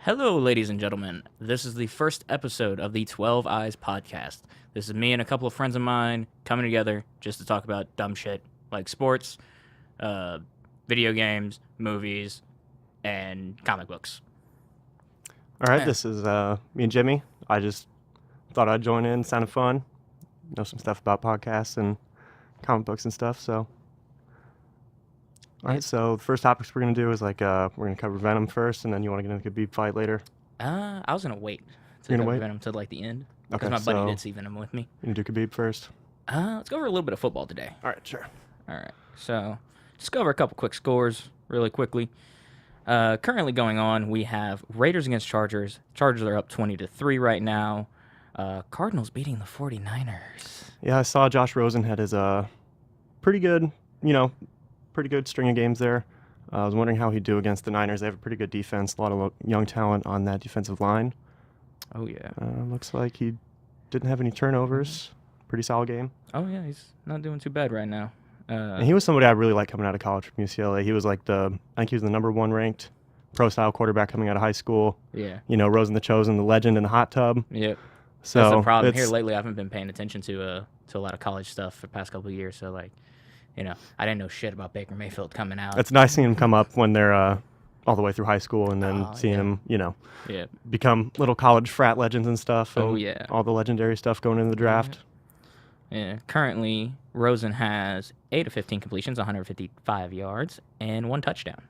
Hello, ladies and gentlemen. This is the first episode of the 12 Eyes podcast. This is me and a couple of friends of mine coming together just to talk about dumb shit like sports, video games, movies, and comic books. All right, this is me and Jimmy. I just thought I'd join in. Sounded fun. Know some stuff about podcasts and comic books and stuff. So, all right. So the first topics we're gonna do is we're gonna cover Venom first, and then you want to get into the Khabib fight later. I was gonna wait to You're gonna cover wait? Venom to like the end because Okay, my buddy so did see Venom with me. you can do Khabib first. Let's go over a little bit of football today. All right, sure. All right, so just go over a couple quick scores really quickly. Currently going on, we have Raiders against Chargers. Chargers are up 20-3 right now. Cardinals beating the 49ers. Yeah, I saw Josh Rosen had his pretty good string of games there. I was wondering how he'd do against the Niners. They have a pretty good defense, a lot of young talent on that defensive line. Oh, yeah. Looks like he didn't have any turnovers. Pretty solid game. Oh, yeah, he's not doing too bad right now. And he was somebody I really liked coming out of college from UCLA. He was I think he was the number one ranked pro-style quarterback coming out of high school. Yeah. You know, Rosen the Chosen, the legend in the hot tub. Yep. So that's the problem here lately. I haven't been paying attention to a lot of college stuff for the past couple of years. So, I didn't know shit about Baker Mayfield coming out. It's nice seeing him come up when they're all the way through high school and then seeing him, become little college frat legends and stuff. And all the legendary stuff going into the draft. Yeah. Currently, Rosen has 8 of 15 completions, 155 yards, and 1 touchdown.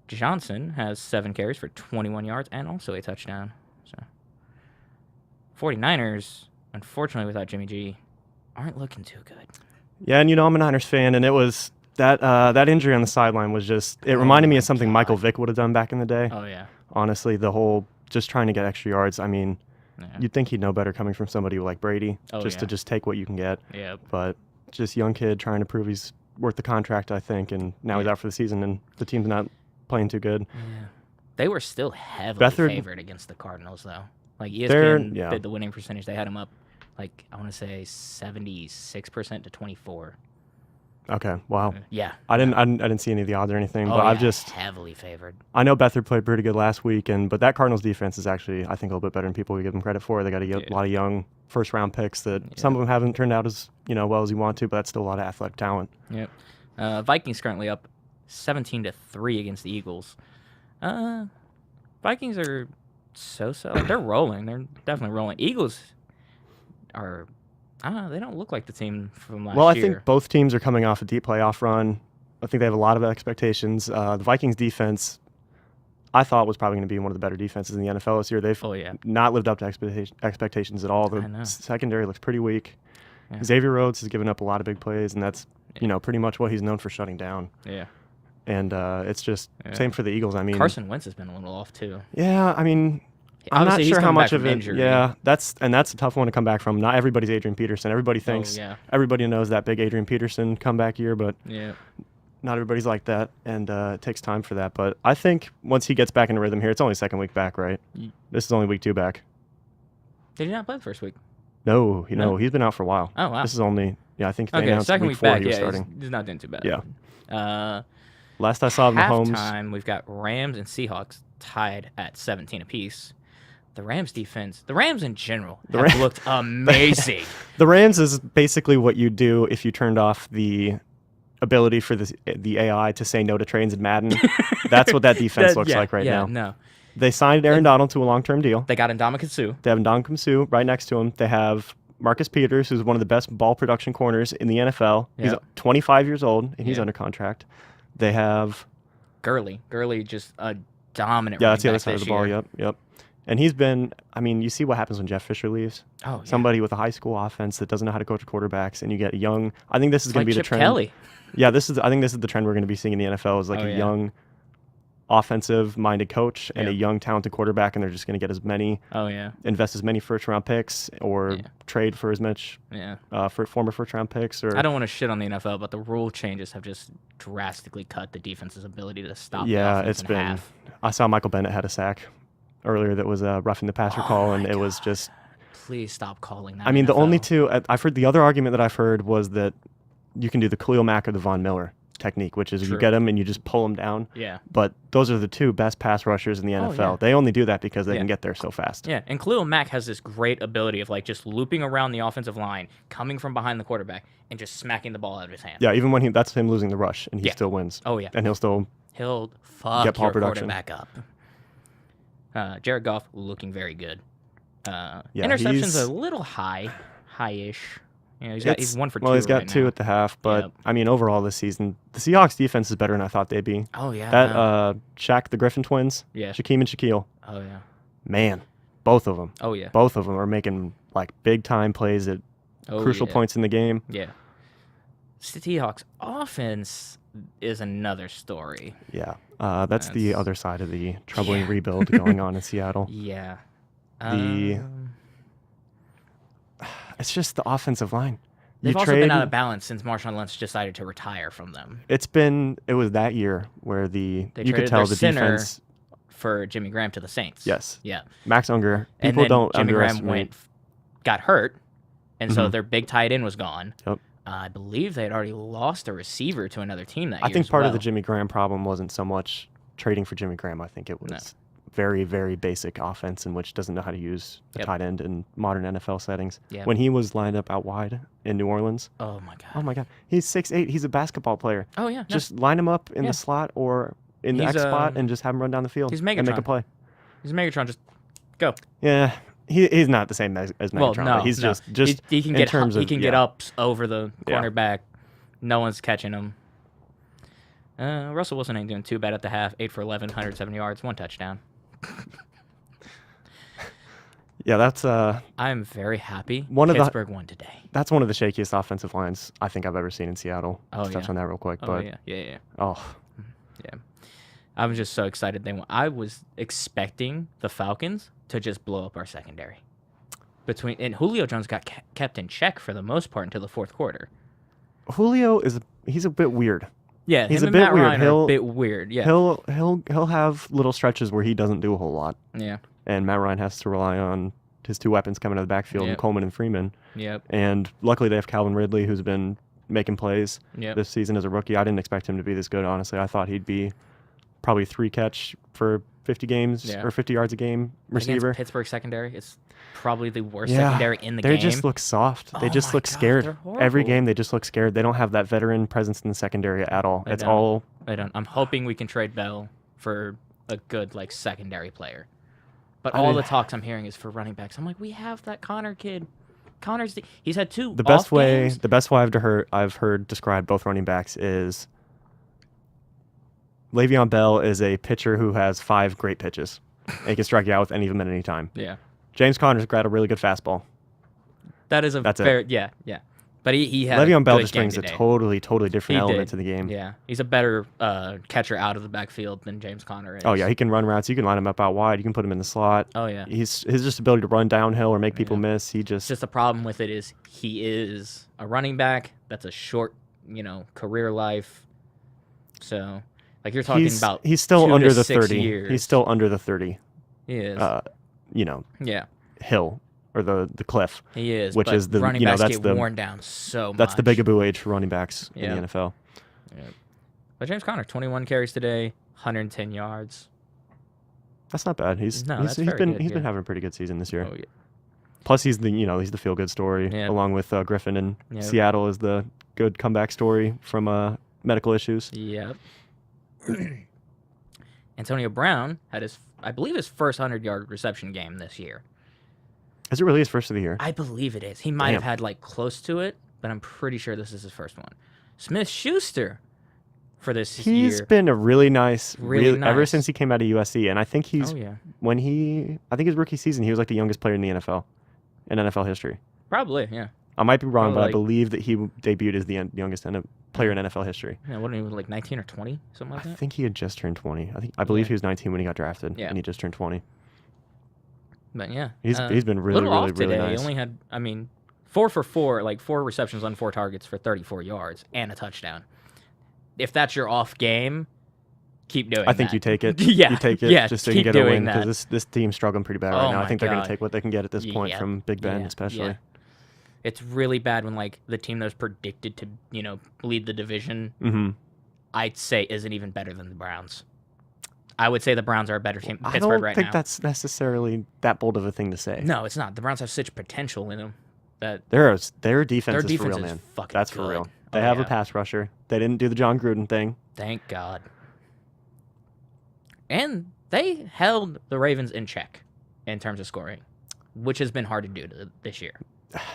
Johnson has 7 carries for 21 yards and also a touchdown. So, 49ers, unfortunately, without Jimmy G, aren't looking too good. Yeah, and I'm a Niners fan, and it was that injury on the sideline was just it reminded me of something Michael Vick would have done back in the day. Oh yeah. Honestly, the whole just trying to get extra yards. I mean, you'd think he'd know better coming from somebody like Brady, to just take what you can get. Yeah. But just young kid trying to prove he's worth the contract, I think, and now he's out for the season, and the team's not playing too good. Yeah. They were still heavily favored against the Cardinals, though. Like ESPN did the winning percentage. They had them up, I want to say 76% to 24. Okay, wow. Yeah. I didn't see any of the odds or anything, but I've just heavily favored. I know Beathard played pretty good last week, but that Cardinals defense is actually, I think, a little bit better than people give them credit for. They got a lot of young first-round picks that some of them haven't turned out as well as you want to, but that's still a lot of athletic talent. Yep. Vikings currently up 17-3 against the Eagles. Vikings are so-so. They're rolling. They're definitely rolling. Eagles are, they don't look like the team from last year. Well, I think both teams are coming off a deep playoff run. I think they have a lot of expectations. The Vikings defense, I thought, was probably going to be one of the better defenses in the NFL this year. They've not lived up to expectations at all. The secondary looks pretty weak. Yeah. Xavier Rhodes has given up a lot of big plays, and that's pretty much what he's known for shutting down. Yeah. And it's just same for the Eagles. I mean, Carson Wentz has been a little off too. Yeah, I mean, I'm not sure how much of it. Injury. Yeah, that's a tough one to come back from. Not everybody's Adrian Peterson. Everybody thinks everybody knows that big Adrian Peterson comeback year, but not everybody's like that, and it takes time for that. But I think once he gets back in rhythm here, it's only second week back, right? This is only week 2 back. Did he not play the first week? No, he's been out for a while. Oh wow. This is only I think they announced second week 4 back, he was starting. He's not doing too bad. Yeah. Last I saw Mahomes. Halftime, we've got Rams and Seahawks tied at 17 apiece. The Rams defense, the Rams in general, have looked amazing. The Rams is basically what you do if you turned off the ability for the AI to say no to trades in Madden. That's what that defense looks like right now. No. They signed Aaron Donald to a long-term deal. They got Ndamukong Suh. They have Ndamukong Suh right next to him. They have Marcus Peters, who's one of the best ball production corners in the NFL. He's 25 years old, and he's under contract. They have Gurley. Gurley just a dominant. Yeah, that's the other side of the ball. Yep. And he's been. I mean, you see what happens when Jeff Fisher leaves. Oh, yeah. Somebody with a high school offense that doesn't know how to coach quarterbacks, and you get young. I think this is going to be the trend. Kelly. Yeah, I think this is the trend we're going to be seeing in the NFL. Is a young, offensive-minded coach and a young, talented quarterback, and they're just going to get as many. Invest as many first-round picks or trade for as much. For former first-round picks. Or I don't want to shit on the NFL, but the rule changes have just drastically cut the defense's ability to stop. Yeah, it's been. Half. I saw Michael Bennett had a sack earlier that was roughing the passer call, and it was just. Please stop calling that. I mean, NFL. The only two I've heard. The other argument that I've heard was that you can do the Khalil Mack or the Von Miller. technique, which is True. you get them and you just pull them down. Yeah. But those are the two best pass rushers in the NFL. yeah. They only do that because they Yeah. can get there so fast. Yeah, and Khalil Mack has this great ability of like just looping around the offensive line, coming from behind the quarterback, and just smacking the ball out of his hand. Yeah, even when that's him losing the rush, and he still wins. Oh, yeah. And he'll fuck get ball your production. quarterback up. Jared Goff looking very good. Yeah, interceptions a little high-ish. Yeah, he's 1 for 2. Well, he's got right 2 now. at the half, but Yep. I mean, overall this season, the Seahawks defense is better than I thought they'd be. Oh yeah. That Shaq, the Griffin twins, Yeah. Shaquem and Shaquille. Oh yeah. Man, both of them. Oh yeah. Both of them are making like big time plays at crucial points in the game. Yeah. Seahawks offense is another story. Yeah, that's the other side of the troubling rebuild going on in Seattle. Yeah. It's just the offensive line. They've also been out of balance since Marshawn Lynch decided to retire from them. It was that year where you could tell the defense for Jimmy Graham to the Saints. Yes. Yeah. Max Unger. And People then don't Jimmy Graham underestimate. got hurt, and so their big tight end was gone. Yep. I believe they had already lost a receiver to another team that year. I think as part well. of the Jimmy Graham problem wasn't so much trading for Jimmy Graham. I think it was very, very basic offense in which doesn't know how to use a tight end in modern NFL settings. Yep. When he was lined up out wide in New Orleans. Oh my god. Oh my god. He's 6'8". He's a basketball player. Oh yeah. Just line him up in the slot or in the X spot and just have him run down the field and make a play. He's Megatron. Just go. Yeah. He's not the same as Megatron. Well, no, but he's no. just he can in get terms he of, can get up over the cornerback. No one's catching him. Russell Wilson ain't doing too bad at the half. 8 for 11, 107 yards, 1 touchdown. Yeah, that's I'm very happy. Pittsburgh won today. That's one of the shakiest offensive lines I think I've ever seen in Seattle. Let's touch on that real quick. Oh yeah. Oh. Yeah. I was just so excited they won. I was expecting the Falcons to just blow up our secondary. And Julio Jones got kept in check for the most part until the fourth quarter. Julio he's a bit weird. Yeah, he's him a bit Matt weird. Ryan are a bit weird. Yeah, he'll have little stretches where he doesn't do a whole lot. Yeah, and Matt Ryan has to rely on his 2 weapons coming out of the backfield, and Coleman and Freeman. Yep. And luckily they have Calvin Ridley, who's been making plays this season as a rookie. I didn't expect him to be this good, honestly. I thought he'd be probably 3 catch for 50 games or 50 yards a game receiver. Against Pittsburgh secondary, it's probably the worst secondary in the game. They just look soft. They just look scared. Every game they just look scared. They don't have that veteran presence in the secondary at all. I don't. I'm hoping we can trade Bell for a good secondary player. But all the talks I'm hearing is for running backs. I'm like, we have that Connor kid. He's had 2 the best games. The best way I've heard describe both running backs is Le'Veon Bell is a pitcher who has 5 great pitches. And he can strike you out with any of them at any time. Yeah. James Conner's got a really good fastball. That's fair. Yeah. But he had Le'Veon Bell just game brings today. a totally different element to the game. Yeah, he's a better catcher out of the backfield than James Conner is. Oh yeah, he can run routes. You can line him up out wide. You can put him in the slot. Oh yeah. His just ability to run downhill or make people miss. Just the problem with it is he is a running back. That's a short, career life. So, you're talking about he's still 2 under to the 6 30. years. He's still under the 30. He is. Yeah. Hill or the cliff. He is. Which is the running backs that's get the worn down so much. That's the bigaboo age for running backs in the NFL. Yeah. But James Conner, 21 carries today, 110 yards. That's not bad. He's been having a pretty good season this year. Oh yeah. Plus he's the feel good story along with Griffin, and Seattle is the good comeback story from medical issues. Yep. Antonio Brown had his first 100-yard reception game this year. Is it really his first of the year? I believe it is. He might have had close to it, but I'm pretty sure this is his first one. Smith-Schuster for this year. He's been a really nice ever since he came out of USC, and I think his rookie season he was the youngest player in the NFL in NFL history. Probably, yeah. I might be wrong, but I believe that he debuted as the youngest player in NFL history. Yeah, wasn't he 19 or 20, something like that? I think he had just turned 20. I believe he was 19 when he got drafted, and he just turned 20. But yeah, he's been really nice. He only had 4 for 4, 4 receptions on 4 targets for 34 yards and a touchdown. If that's your off game, keep doing. I think you take it. Yeah, you take it just to get a win because this team's struggling pretty bad right now. I think they're going to take what they can get at this point from Big Ben, especially. Yeah. It's really bad when the team that was predicted to lead the division I'd say isn't even better than the Browns. I would say the Browns are a better team than I Pittsburgh don't right think now. that's necessarily that bold of a thing to say. No, it's not. The Browns have such potential in them that Their their defense is for defense real, is man. fucking That's good. for real. They have a pass rusher. They didn't do the John Gruden thing. Thank God. And they held the Ravens in check in terms of scoring, which has been hard to do this year.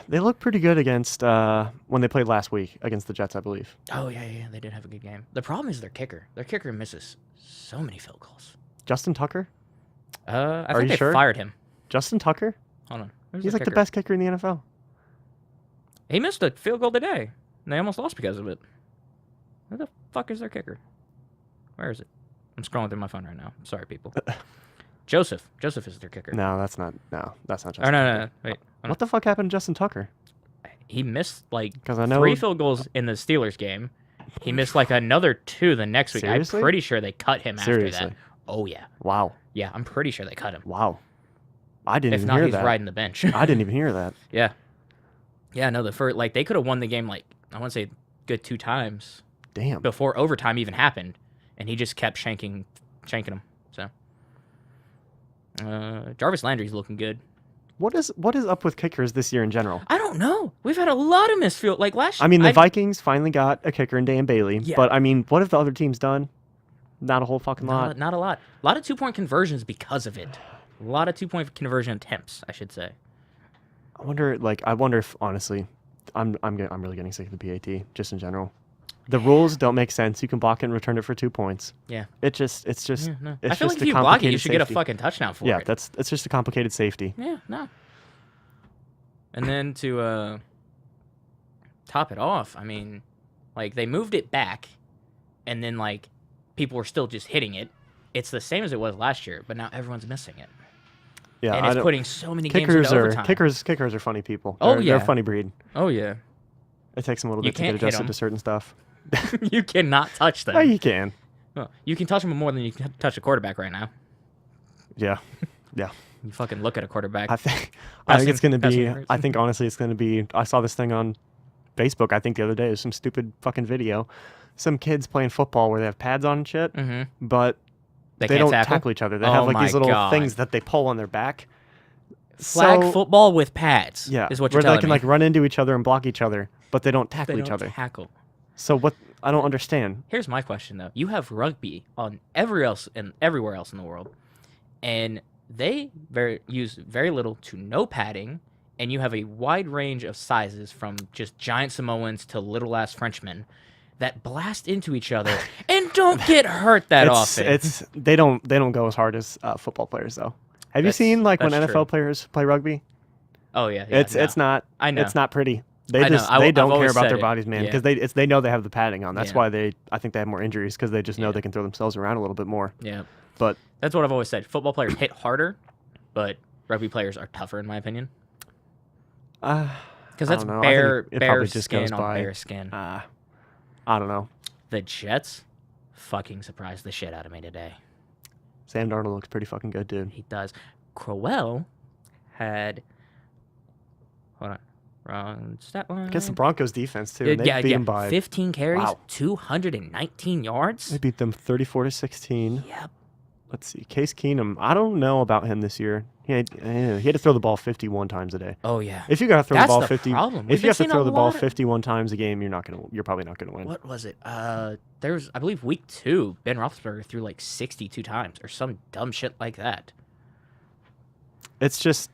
They looked pretty good against when they played last week against the Jets, I believe. Oh, yeah, they did have a good game. The problem is their kicker. Their kicker misses so many field goals. Justin Tucker? I think they fired him. Justin Tucker? Hold on. He's like the best kicker in the NFL. He missed a field goal today, and they almost lost because of it. Where the fuck is their kicker? Where is it? I'm scrolling through my phone right now. Sorry, people. Joseph. Joseph is their kicker. No, that's not Justin. Oh, no. Wait. What the fuck happened to Justin Tucker? He missed like 'Cause I know 3 field goals in the Steelers game. He missed like another 2 the next week. Seriously? I'm pretty sure they cut him after that. Oh, yeah. Wow. Yeah, I'm pretty sure they cut him. Wow. I didn't even hear that. If not, that. he's riding the bench. I didn't even hear that. Yeah. Yeah, no, they could have won the game like, I want to say good 2 times. Damn. Before overtime even happened, and he just kept shanking them. So, Jarvis Landry's looking good. What is up with kickers this year in general? I don't know. We've had a lot of missed field like last year. I mean, the Vikings finally got a kicker in Dan Bailey, but I mean, what have the other teams done? Not a whole fucking lot. Not a lot. A lot of 2-point conversions because of it. A lot of 2-point conversion attempts, I should say. I wonder if honestly, I'm really getting sick of the PAT just in general. The rules don't make sense. You can block it and return it for 2 points. Yeah. It's just. Yeah, no. It's I feel just like if you block it, you should get a safety. fucking touchdown for it. Yeah, it's just a complicated safety. Yeah, no. And then to top it off, I mean, like they moved it back, and then like people were still just hitting it. It's the same as it was last year, but now everyone's missing it. Yeah, and it's putting so many games into overtime. Kickers are funny people. They're a funny breed. Oh yeah. It takes them a little bit to get adjusted to certain stuff. You cannot touch them. Oh, you can. Well, you can touch them more than you can touch a quarterback right now. Yeah. Yeah. You fucking look at a quarterback. I think it's going to be. I think honestly, it's going to be. I saw this thing on Facebook. I think the other day, it was some stupid fucking video. Some kids playing football where they have pads on and shit, but they don't tackle each other. They have like these little things that they pull on their back. Flag football with pads. Yeah, is what you're where telling they can me. like run into each other and block each other, but they don't tackle each other. Tackle. So what? I don't understand. Here's my question though: you have rugby on everywhere else in the world, and they use very little to no padding, and you have a wide range of sizes from just giant Samoans to little ass Frenchmen that blast into each other and don't get hurt that often. They don't go as hard as football players though. Have you seen like when NFL players play rugby? Oh yeah, it's not. I know. It's not pretty. They don't care about their bodies, man, because they know they have the padding on. That's why I think they have more injuries because they just know they can throw themselves around a little bit more. Yeah. But that's what I've always said. Football players hit harder, but rugby players are tougher, in my opinion. Because that's bare skin on bare skin. I don't know. The Jets fucking surprised the shit out of me today. Sam Darnold looks pretty fucking good, dude. He does. Crowell had... Hold on. Wrong stat line. I guess the Broncos defense, too. And they beat them by 15 carries, 219 yards. They beat them 34-16. Yep. Let's see. Case Keenum. I don't know about him this year. He had to throw the ball 51 times a day. Oh yeah. If you got to throw the ball 50, problem. If you have to throw the ball 51 times a game, you're probably not gonna win. What was it? There was, I believe, week 2, Ben Roethlisberger threw like 62 times or some dumb shit like that. It's just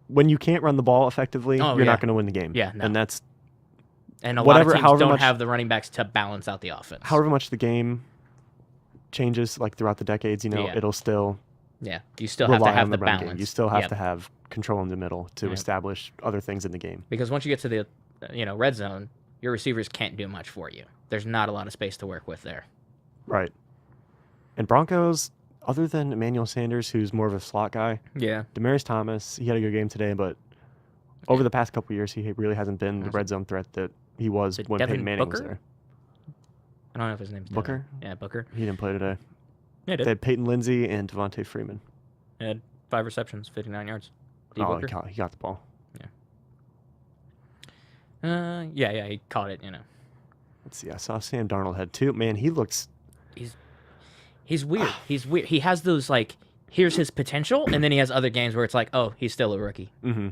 when you can't run the ball effectively, you're not going to win the game. Yeah, no. And a lot of teams don't have the running backs to balance out the offense. However much the game changes, like throughout the decades, it'll still. Yeah, you still have to have the balance. Game. You still have to have control in the middle to establish other things in the game. Because once you get to the, red zone, your receivers can't do much for you. There's not a lot of space to work with there. Right. And Broncos, other than Emmanuel Sanders, who's more of a slot guy. Yeah. Demaryius Thomas, he had a good game today, but over the past couple of years, he really hasn't been the red zone threat that he was when Peyton Manning was there. I don't know if his name's Booker. Yeah, Booker. He didn't play today. Yeah, he did. They had Peyton Lindsey and Devontae Freeman. He had 5 receptions, 59 yards. He got the ball. Yeah. Yeah, he caught it, Let's see. I saw Sam Darnold had 2. Man, he looks. He's weird. He's weird. He has those like, here's his potential, and then he has other games where it's like, oh, he's still a rookie. Mm-hmm.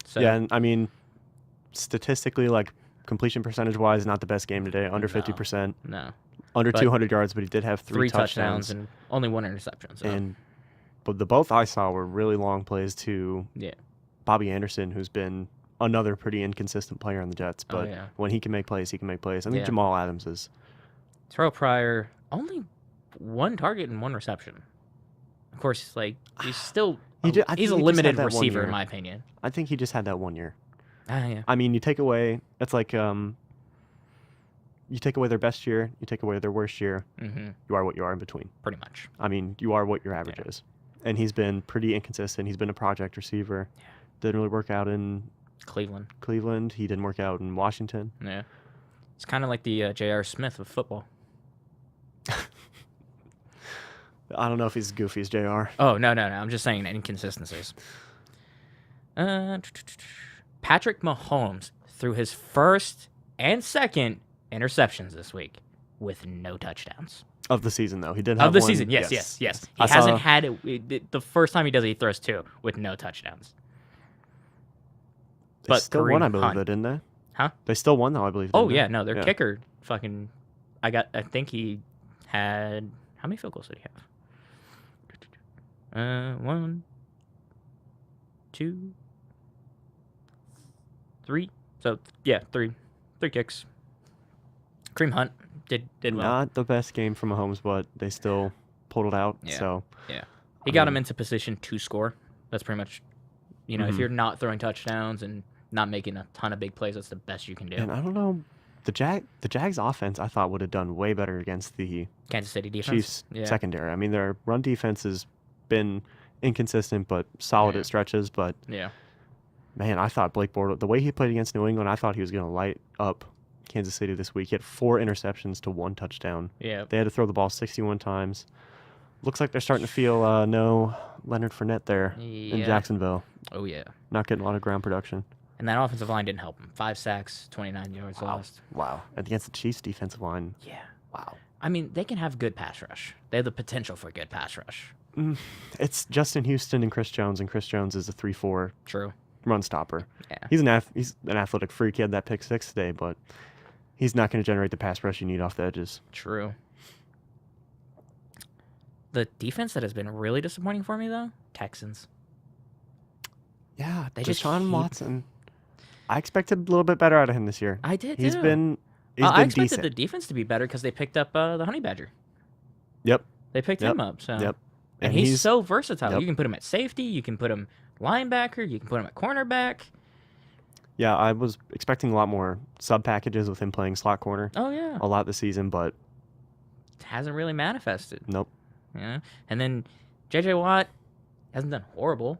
So, yeah, and I mean, statistically, like completion percentage wise, not the best game today. Under 50%. No. Under 200 yards, but he did have 3 touchdowns and only 1 interception. So. But the both I saw were really long plays to Bobby Anderson, who's been another pretty inconsistent player on the Jets. But when he can make plays, he can make plays. I think Jamal Adams is. Terrell Pryor, only 1 target and 1 reception. Of course, like he's still he's a limited receiver in my opinion. I think he just had that 1 year. Yeah. I mean, you take away it's like you take away their best year, you take away their worst year. Mm-hmm. You are what you are in between. Pretty much. I mean, you are what your average is. And he's been pretty inconsistent. He's been a project receiver. Yeah. Didn't really work out in Cleveland. He didn't work out in Washington. Yeah. It's kind of like the J.R. Smith of football. I don't know if he's as goofy as JR. Oh, no. I'm just saying inconsistencies. Patrick Mahomes threw his first and second interceptions this week with no touchdowns. Of the season, though. He did have Of the one. season, yes. He hasn't had it. The first time he does it, he throws 2 with no touchdowns. They still won, I believe, though, didn't they? Huh? They still won, though, I believe. Oh, yeah. No, their kicker fucking... I think he had... How many field goals did he have? 1, 2, 3. So, yeah, 3 kicks. Kareem Hunt did well. Not the best game from Mahomes, but they still pulled it out. Yeah. So he got him into position to score. That's pretty much, if you're not throwing touchdowns and not making a ton of big plays, that's the best you can do. And I don't know, the Jags offense I thought would have done way better against the Kansas City defense. Chiefs secondary. I mean, their run defense has been inconsistent but solid at stretches. But man, I thought Blake Bortles, the way he played against New England, I thought he was going to light up Kansas City this week. He had 4 interceptions to 1 touchdown. Yeah. They had to throw the ball 61 times. Looks like they're starting to feel no Leonard Fournette there in Jacksonville. Oh, yeah. Not getting a lot of ground production. And that offensive line didn't help him. 5 sacks, 29 yards lost. Wow. And against the Chiefs defensive line. Yeah. Wow. I mean, they can have good pass rush. They have the potential for good pass rush. It's Justin Houston and Chris Jones is a 3-4 run stopper. Yeah. He's an athletic freak. He had that pick 6 today, but he's not going to generate the pass rush you need off the edges. True. The defense that has been really disappointing for me, though, Texans. Yeah, Deshaun Watson. I expected a little bit better out of him this year. I did, He's too. been I expected decent. the defense to be better because they picked up the Honey Badger. Yep. They picked him up. So. Yep. And he's so versatile. Yep. You can put him at safety. You can put him linebacker. You can put him at cornerback. Yeah, I was expecting a lot more sub packages with him playing slot corner. Oh, yeah. A lot this season, but it hasn't really manifested. Nope. Yeah. And then J.J. Watt hasn't done horrible.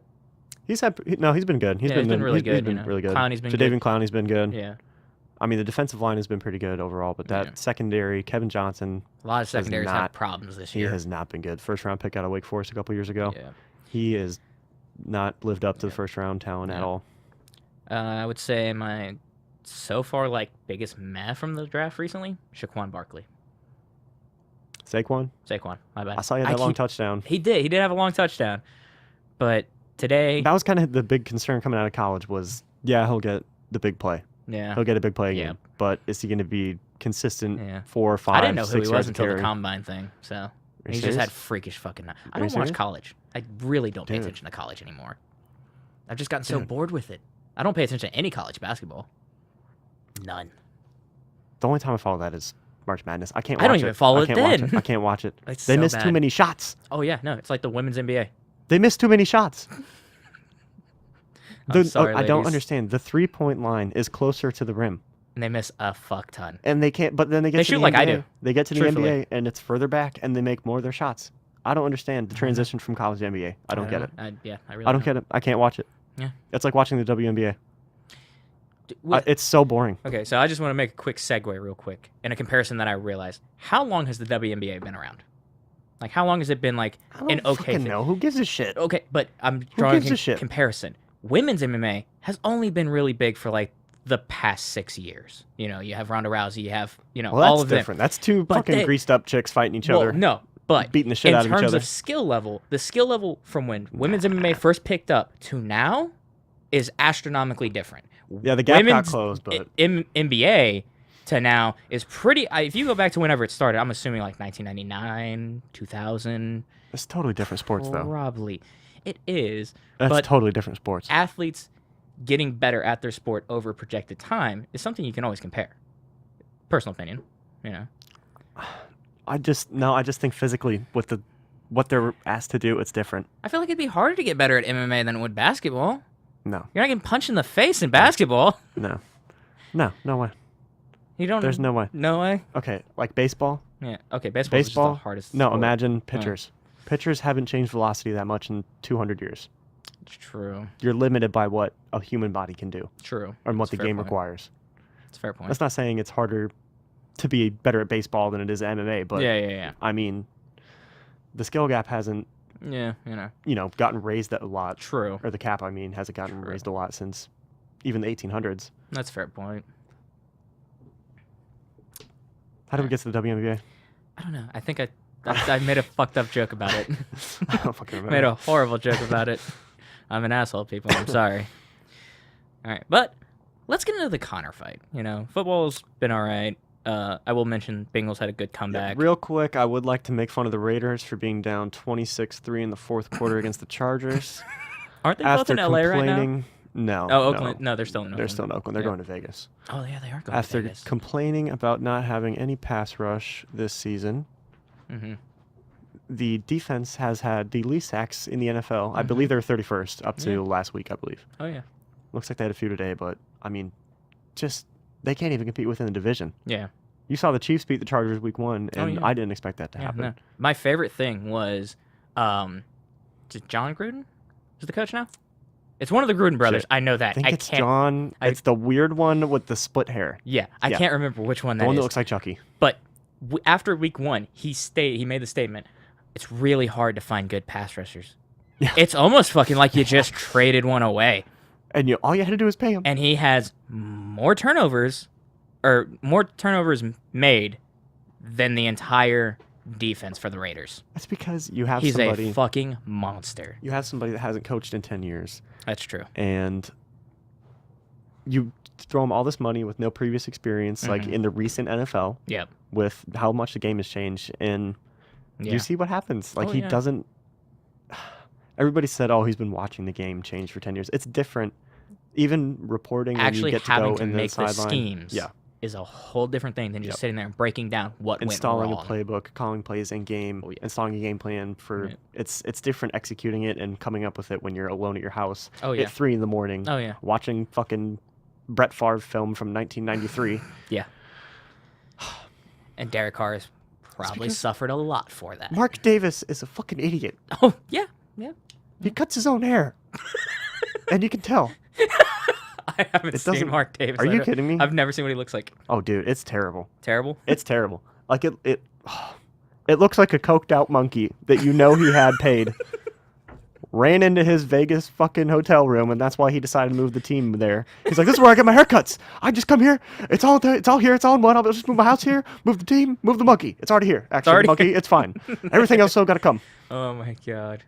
He's been good. He's been really good. He's been really good. Clowney's been Jadeveon good. Clowney's been good. Yeah. I mean, the defensive line has been pretty good overall, but that secondary, Kevin Johnson. A lot of secondaries have problems this year. He has not been good. First round pick out of Wake Forest a couple years ago. Yeah. He has not lived up to the first round talent at all. I would say my so far biggest meh from the draft recently, Shaquan Barkley. Saquon, my bad. I saw you had that long touchdown. He did have a long touchdown. But today... That was kind of the big concern coming out of college was, he'll get the big play. Yeah. He'll get a big play again. But is he going to be consistent 4 or 5, I didn't know 6 who he was yards until carry? the combine thing. So he serious? just had freakish fucking... I don't watch college. I really don't pay attention to college anymore. I've just gotten so bored with it. I don't pay attention to any college basketball. None. The only time I follow that is March Madness. I can't watch it. I don't even follow it then. I can't watch it. It's they so miss bad. too many shots. Oh, yeah. No, it's like the women's NBA. They miss too many shots. I'm sorry, I don't ladies. understand. The 3-point line is closer to the rim. And they miss a fuck ton. And they can't, but then they get to shoot the like NBA. I do. They get to the Truthfully. NBA and it's further back and they make more of their shots. I don't understand the transition from college to NBA. I don't get it. I really I don't get it. I can't watch it. Yeah. It's like watching the WNBA. It's so boring. Okay, so I just want to make a quick segue real quick in a comparison that I realized. How long has the WNBA been around? Like, how long has it been, like, an okay thing? No, who gives a shit? Okay, but I'm drawing gives a shit? comparison. Women's MMA has only been really big for, like, the past 6 years. You know, you have Ronda Rousey, you have, you know, Well, all that's of them. different. That's two fucking greased up chicks fighting each other. No, but beating the shit out of each in terms other. of skill level, the skill level from when women's MMA first picked up to now is astronomically different. Yeah, the gap got closed, but NBA to now is pretty. If you go back to whenever it started, I'm assuming like 1999, 2000. It's totally different sports, though. Probably, it is. That's totally different sports. Athletes getting better at their sport over projected time is something you can always compare. Personal opinion, you know. I just think physically with what they're asked to do, it's different. I feel like it'd be harder to get better at MMA than it would basketball. No. You're not getting punched in the face in basketball. No way. You don't. There's no way. No way. Okay, like baseball. Yeah. Okay. Baseball is just the hardest. No, sport. imagine pitchers. Yeah. Pitchers haven't changed velocity that much in 200 years. It's true. You're limited by what a human body can do. True. Or what the game requires. That's a fair point. That's not saying it's harder to be better at baseball than it is at MMA, but yeah. I mean, the skill gap hasn't. Yeah, gotten raised a lot. True. Or the cap, I mean, hasn't gotten raised a lot since even the 1800s. That's a fair point. How did we get to the WNBA? I don't know. I think I made a fucked up joke about it. I don't fucking remember. Made a horrible joke about it. I'm an asshole, people. I'm sorry. All right, but let's get into the Connor fight. You know, football's been all right. I will mention Bengals had a good comeback. Yeah, real quick, I would like to make fun of the Raiders for being down 26-3 in the fourth quarter against the Chargers. Aren't they both in LA right now? No. Oh, Oakland. No, they're still in Oakland. They're still in Oakland. They're going to Vegas. Oh, yeah, they are going to Vegas. After complaining about not having any pass rush this season, the defense has had the least sacks in the NFL. I believe they're 31st up to last week, I believe. Oh, yeah. Looks like they had a few today, but, I mean, they can't even compete within the division. Yeah. You saw the Chiefs beat the Chargers week 1, and I didn't expect that to happen. No. My favorite thing was, is it John Gruden? Is the coach now? It's one of the Gruden brothers. I know that. I think it's John. It's the weird one with the split hair. Yeah, I can't remember which one that is. The one that looks like Chucky. But after week 1, he made the statement, it's really hard to find good pass rushers. Yeah. It's almost fucking like you just traded one away. And all you had to do was pay him. And he has more turnovers made than the entire defense for the Raiders. That's because you have He's somebody... He's a fucking monster. You have somebody that hasn't coached in 10 years. That's true. And you throw him all this money with no previous experience, like in the recent NFL. Yep. With how much the game has changed. And you see what happens. Like, he doesn't... Everybody said, he's been watching the game change for 10 years. It's different. Even reporting actually when you get having to go in make the sideline. Schemes is a whole different thing than just sitting there and breaking down what installing went wrong. A playbook, calling plays in game, installing a game plan for it's different executing it and coming up with it when you're alone at your house at 3 a.m. Watching fucking Brett Favre film from 1993. Yeah. And Derek Carr has probably suffered a lot for that. Mark Davis is a fucking idiot. Oh, yeah. He cuts his own hair. And you can tell. I haven't seen Mark Davis. Are you kidding me? I've never seen what he looks like. Oh, dude, it's terrible. Terrible? It's terrible. Like, it looks like a coked out monkey that he had paid. Ran into his Vegas fucking hotel room, and that's why he decided to move the team there. He's like, this is where I get my haircuts. I just come here. It's all here. It's all in one. I'll just move my house here, move the team, move the monkey. It's already here. Actually, the monkey, it's fine. Everything else still got to come. Oh, my God.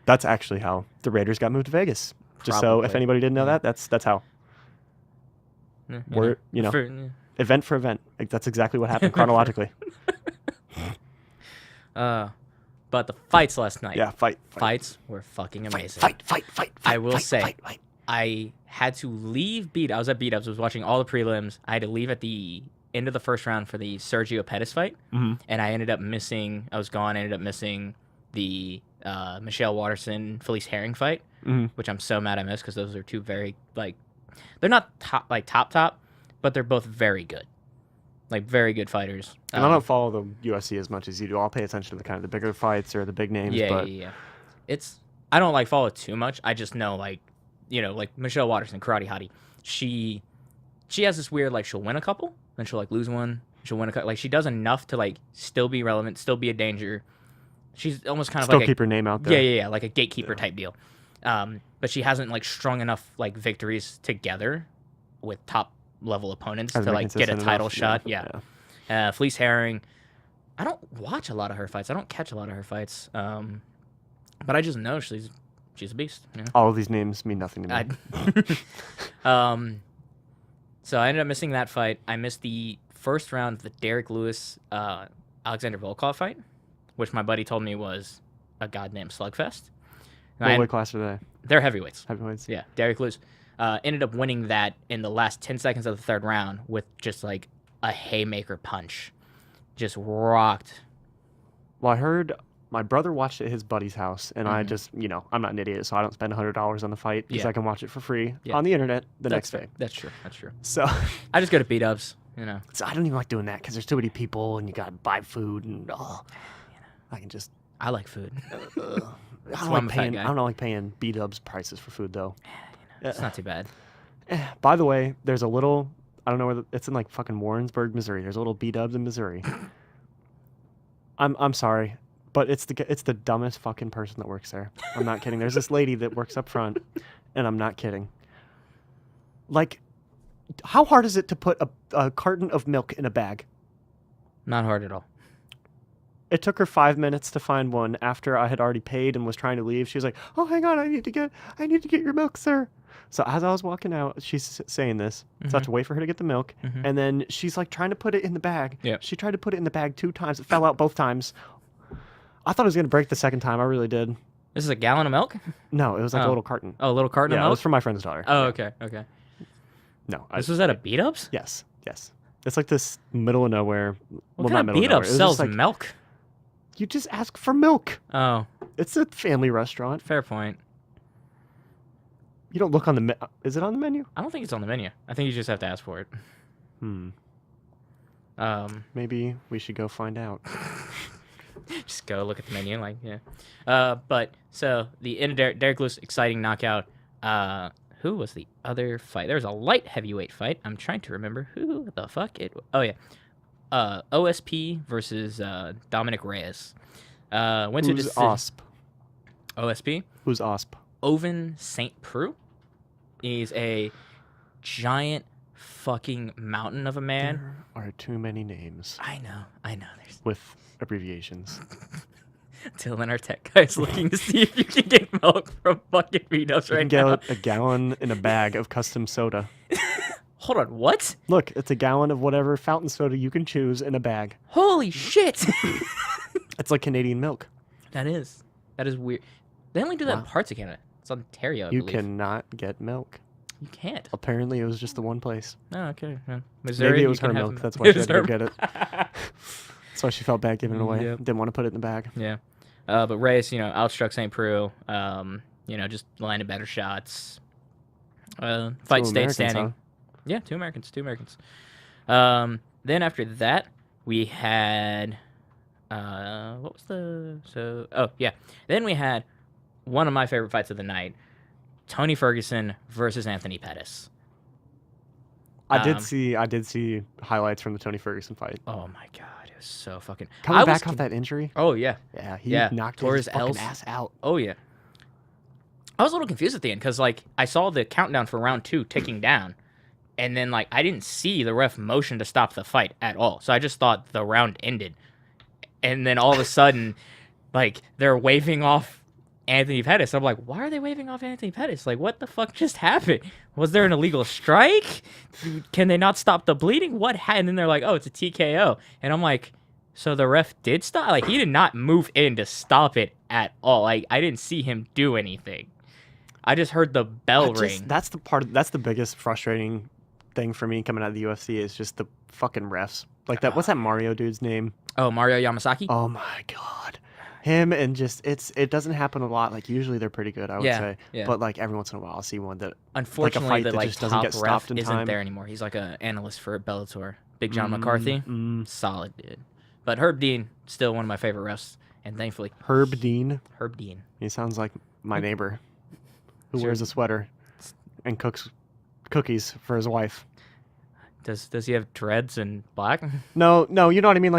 That's actually how the Raiders got moved to Vegas. Just so if anybody didn't know that, that's how. We're event for event. Like, that's exactly what happened chronologically. But the fights last night. Yeah, fights were fucking amazing. Fight. I will say, I had to leave beat. I was at beat-ups. I was watching all the prelims. I had to leave at the end of the first round for the Sergio Pettis fight, and I ended up missing. I was gone. I ended up missing the Michelle Watterson Felice Herring fight, which I'm so mad I missed because those are two very they're not top, but they're both very good, very good fighters. And I don't follow the UFC as much as you do. I'll pay attention to the kind of the bigger fights or the big names. Yeah. I don't follow too much. I just know Michelle Watterson, Karate Hottie. She has this weird she'll win a couple, then she'll lose one. She'll win a couple. She does enough to still be relevant, still be a danger. She's almost kind of still keep her name out there. Yeah, like a gatekeeper type deal. But she hasn't strung enough victories together with top level opponents Hasn't to been like get a consistent title enough. shot. Yeah. Yeah. Fleece Herring. I don't watch a lot of her fights. I don't catch a lot of her fights. But I just know she's a beast. You know? All of these names mean nothing to me. So I ended up missing that fight. I missed the first round of the Derek Lewis Alexander Volkov fight, which my buddy told me was a goddamn slugfest. What weight class are they? They're heavyweights. Heavyweights. Yeah, Derek Lewis ended up winning that in the last 10 seconds of the third round with just like a haymaker punch. Just rocked. Well, I heard my brother watched it at his buddy's house, and I just, I'm not an idiot, so I don't spend $100 on the fight because I can watch it for free on the internet the next day. That's true. So I just go to beat-ups, So I don't even like doing that because there's too many people, and you got to buy food, and I can just... I like food. I don't like paying B-dubs prices for food, though. It's not too bad. By the way, there's a little... I don't know where it's in like fucking Warrensburg, Missouri. There's a little B-dubs in Missouri. I'm sorry, but it's the dumbest fucking person that works there. I'm not kidding. There's this lady that works up front, and I'm not kidding. Like, how hard is it to put a carton of milk in a bag? Not hard at all. It took her 5 minutes to find one after I had already paid and was trying to leave. She was like, "Oh, hang on, I need to get your milk, sir." So as I was walking out, she's saying this. So I have to wait for her to get the milk. And then she's like trying to put it in the bag. Yep. She tried to put it in the bag 2 times. It fell out both times. I thought it was going to break the second time. I really did. This is a gallon of milk? No, it was like a little carton. Oh, a little carton of milk? Yeah, it was for my friend's daughter. Oh, okay. No. This was at a beat-ups? Yes. It's like this middle of nowhere. What not kind of middle beat-up sells like, milk? You just ask for milk. Oh. It's a family restaurant. Fair point. You don't look on the is it on the menu? I don't think it's on the menu. I think you just have to ask for it. Maybe we should go find out. Just go look at the menu, But so the end of Derek Lewis exciting knockout. Who was the other fight? There was a light heavyweight fight. I'm trying to remember who the fuck it. Oh yeah, OSP versus Dominic Reyes. Who's OSP? OSP. Who's OSP? Oven St. Preux. He's a giant fucking mountain of a man. There are too many names. I know. There's with abbreviations. Dylan, our tech guy, is looking to see if you can get milk from fucking Vito's right now. You can get a gallon in a bag of custom soda. Hold on, what? Look, it's a gallon of whatever fountain soda you can choose in a bag. Holy shit! It's like Canadian milk. That is weird. They only do that in parts of Canada. It's Ontario, I believe. You cannot get milk. You can't. Apparently, it was just the one place. Oh, okay. Yeah. Missouri, maybe it was her milk. That's why she had to go get it. That's why she felt bad giving it away. Yep. Didn't want to put it in the bag. Yeah. But Reyes, outstruck St. Preux. Just landed better shots. Fight stayed standing. Huh? Yeah, two Americans. Then after that, we had what was Then we had one of my favorite fights of the night, Tony Ferguson versus Anthony Pettis. I did see highlights from the Tony Ferguson fight. Oh my god, it was so fucking coming back off that injury. Oh yeah. Yeah, he knocked his fucking ass out. Oh yeah. I was a little confused at the end because I saw the countdown for round 2 ticking down, and then I didn't see the ref motion to stop the fight at all. So I just thought the round ended, and then all of a sudden, they're waving off Anthony Pettis. I'm like, why are they waving off Anthony Pettis? What the fuck just happened? Was there an illegal strike? Can they not stop the bleeding? What? And then they're like, oh, it's a TKO. And I'm like, so the ref did stop? He did not move in to stop it at all. I didn't see him do anything. I just heard the bell ring. That's the biggest frustrating thing for me coming out of the UFC is just the fucking refs. What's that Mario dude's name? Oh, Mario Yamasaki? Oh my god. Him and it doesn't happen a lot. Usually they're pretty good, I would say. Yeah. But every once in a while I'll see one that unfortunately a fight the that just doesn't get stopped in time. Isn't there anymore. He's an analyst for Bellator. Big John McCarthy. Solid dude. But Herb Dean, still one of my favorite refs, and thankfully Herb Dean. He sounds like my neighbor who wears a sweater and cooks cookies for his wife. Does he have dreads and black? No, you know what I mean,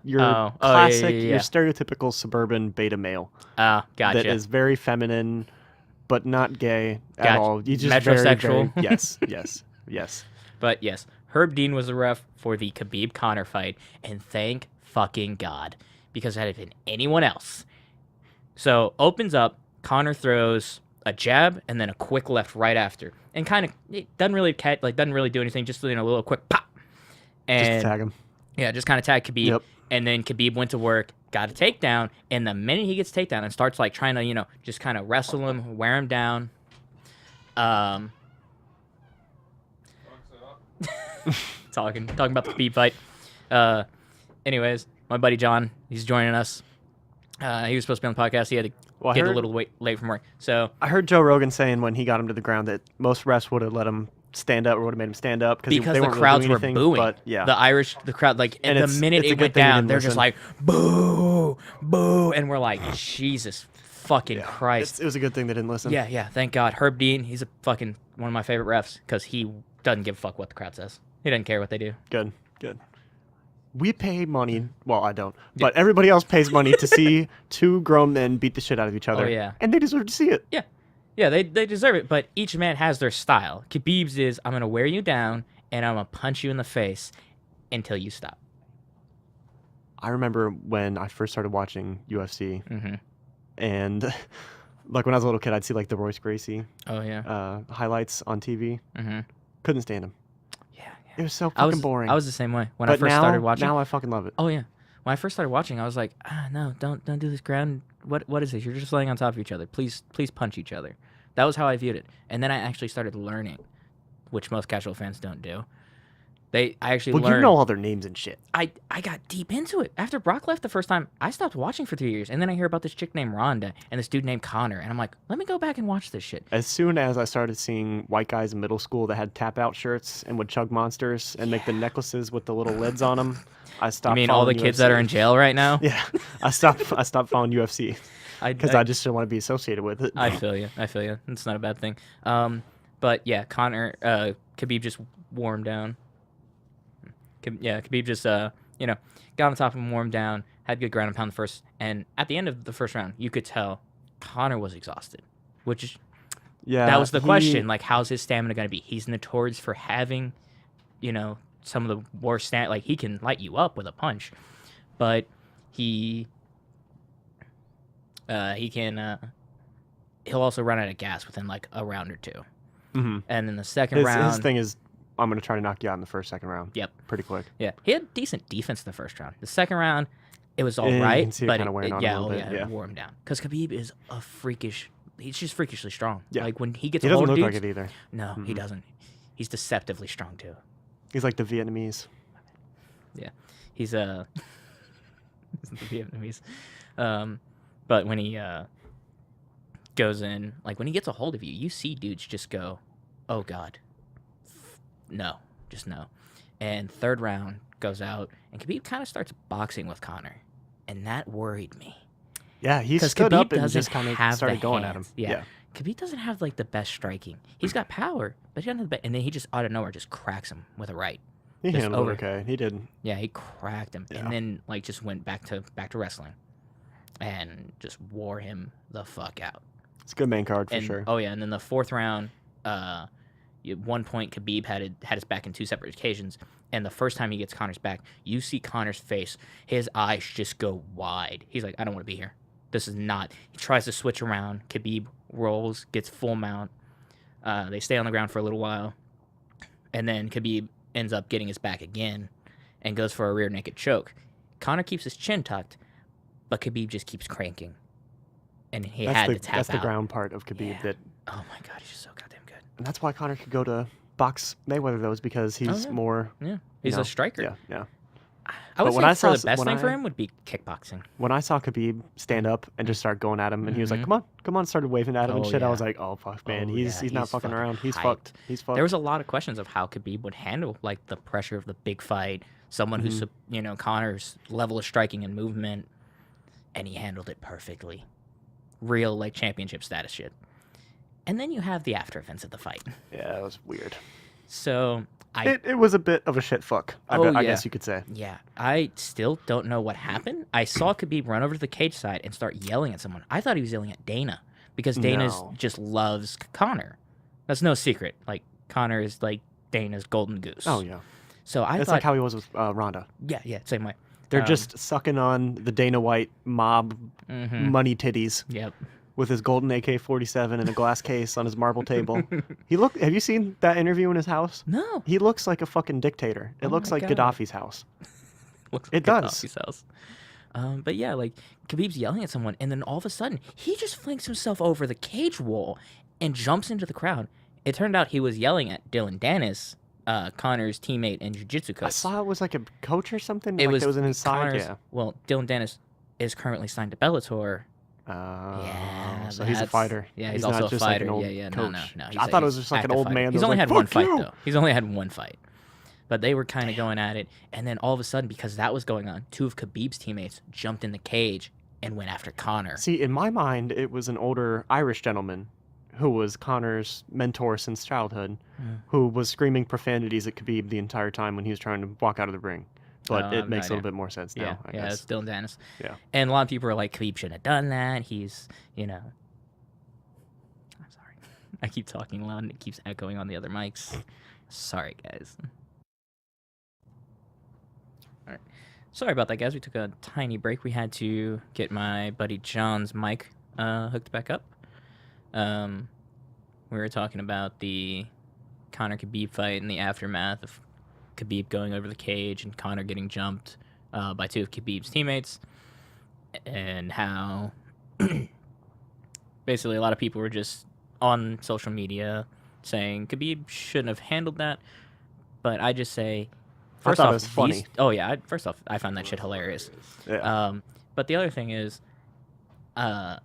your classic, yeah. your stereotypical suburban beta male. Gotcha. That is very feminine, but not gay at all. You just metrosexual. Very, yes. Yes. But yes, Herb Dean was the ref for the Khabib Conor fight, and thank fucking God, because had it been anyone else. So opens up, Conor throws a jab and then a quick left right after, and kind of doesn't really do anything, just a little quick pop, and just to tag him. Yeah, just kind of tag Khabib. Yep. And then Khabib went to work, got a takedown, and the minute he gets takedown and starts like trying to just kind of wrestle him, wear him down. Talking about the Khabib fight. Anyways, my buddy John, he's joining us. He was supposed to be on the podcast. He had to get a little late from work. So I heard Joe Rogan saying when he got him to the ground that most refs would have let him stand up or would have made him stand up because they the weren't crowds really were anything, booing. But yeah, the crowd, like, and the minute it went down, they're just like, boo, boo. And we're like, Jesus fucking Christ. It was a good thing they didn't listen. Yeah, thank God. Herb Dean, he's a fucking one of my favorite refs because he doesn't give a fuck what the crowd says. He doesn't care what they do. Good. We pay money. Well, I don't. But everybody else pays money to see two grown men beat the shit out of each other. Oh, yeah. And they deserve to see it. Yeah. Yeah, they deserve it, but each man has their style. Khabib's is, I'm going to wear you down, and I'm going to punch you in the face until you stop. I remember when I first started watching UFC, and like when I was a little kid, I'd see like the Royce Gracie highlights on TV. Couldn't stand him. Yeah. It was so fucking boring. I was the same way when I first started watching. Now I fucking love it. Oh, yeah. When I first started watching, I was like, no, don't do this ground. What is this? You're just laying on top of each other. Please punch each other. That was how I viewed it. And then I actually started learning, which most casual fans don't do. I actually learned. Well, you know all their names and shit. I got deep into it. After Brock left the first time, I stopped watching for 3 years. And then I hear about this chick named Rhonda and this dude named Connor. And I'm like, let me go back and watch this shit. As soon as I started seeing white guys in middle school that had tap-out shirts and would chug Monsters and make the necklaces with the little lids on them, I stopped. You mean all the kids that are in jail right now? Yeah. I stopped following UFC because I just didn't want to be associated with it. I feel you. It's not a bad thing. But yeah, Khabib just wore him down. Khabib just, got on top of him, wore him down, had good ground and pound the first. And at the end of the first round, you could tell Conor was exhausted, which that was the question. Like, how's his stamina going to be? He's notorious for having, some of the worst like, he can light you up with a punch, but he'll also run out of gas within like a round or two. And then the second round, his thing is, I'm going to try to knock you out in the first, second round. Yep. Pretty quick. Yeah. He had decent defense in the first round. The second round, it was all right. You can see it kind of wearing on a little bit. It wore him down. Because Khabib is he's just freakishly strong. Yeah. Like, when he gets he a hold doesn't of look dudes, like it either. No, he doesn't. He's deceptively strong, too. He's like the Vietnamese. Yeah. He's the Vietnamese. But when he goes in, like, when he gets a hold of you, you see dudes just go, oh, God. No, just no. And third round goes out, and Khabib kind of starts boxing with Conor, and that worried me. Yeah, he stood up and just kind of started going at him. Yeah. Khabib doesn't have like the best striking. He's got power, but he doesn't have the best. And then he just out of nowhere just cracks him with a right. He handled it okay. He did. Yeah, he cracked him, and then like just went back to wrestling, and just wore him the fuck out. It's a good main card for sure. Oh yeah, and then the fourth round. At one point, Khabib had his back in two separate occasions, and the first time he gets Conor's back, you see Conor's face. His eyes just go wide. He's like, I don't want to be here. This is not. He tries to switch around. Khabib rolls, gets full mount. They stay on the ground for a little while, and then Khabib ends up getting his back again and goes for a rear naked choke. Conor keeps his chin tucked, but Khabib just keeps cranking, and he had to tap out. That's the ground part of Khabib that. Oh my God, he's just so goddamn good. And that's why Conor could go to box Mayweather, though, is because he's more. Yeah, he's a striker. Yeah. I would say the best thing for him would be kickboxing. When I saw Khabib stand up and just start going at him, and he was like, come on, started waving at him and shit, I was like, oh, fuck, man, he's not fucking around. He's fucked. He's fucked. There was a lot of questions of how Khabib would handle, like, the pressure of the big fight, someone who's, Conor's level of striking and movement, and he handled it perfectly. Real, like, championship status shit. And then you have the after events of the fight. Yeah, it was weird. So it was a bit of a shit fuck, I guess you could say. Yeah. I still don't know what happened. I saw Khabib run over to the cage side and start yelling at someone. I thought he was yelling at Dana because Dana just loves Conor. That's no secret. Like, Conor is, like, Dana's golden goose. Oh, yeah. So I It's thought, like how he was with Ronda. yeah, same way. They're just sucking on the Dana White mob money titties. Yep. With his golden AK-47 and a glass case on his marble table. Have you seen that interview in his house? No. He looks like a fucking dictator. It looks like God. Gaddafi's house. Looks It like does. Gaddafi's house. But yeah, like Khabib's yelling at someone, and then all of a sudden he just flings himself over the cage wall and jumps into the crowd. It turned out he was yelling at Dylan Dennis, Connor's teammate and jiu-jitsu coach. I saw it was like a coach or something. It like was it was in his side. Connor's, Yeah. Well, Dylan Dennis is currently signed to Bellator. Yeah. So he's a fighter. Yeah, he's also not a just fighter. Like an old No. coach. No. I thought it was just like an old fighter. man. He's that only was had like, one "Fuck fight you!" though. He's only had one fight. But they were kind of going at it, and then all of a sudden, because that was going on, two of Khabib's teammates jumped in the cage and went after Connor. See, in my mind, it was an older Irish gentleman who was Connor's mentor since childhood, who was screaming profanities at Khabib the entire time when he was trying to walk out of the ring. But it makes a little bit more sense now, I guess. It's Dylan Dennis. Yeah. And a lot of people are like, Khabib shouldn't have done that. He's, I'm sorry. I keep talking loud and it keeps echoing on the other mics. Sorry, guys. All right. Sorry about that, guys. We took a tiny break. We had to get my buddy John's mic hooked back up. We were talking about the Conor Khabib fight and the aftermath of Khabib going over the cage and Conor getting jumped by two of Khabib's teammates, and how basically a lot of people were just on social media saying Khabib shouldn't have handled that. But I just say, first I thought off, it was funny. First off, I found that shit hilarious. Yeah. But the other thing is, I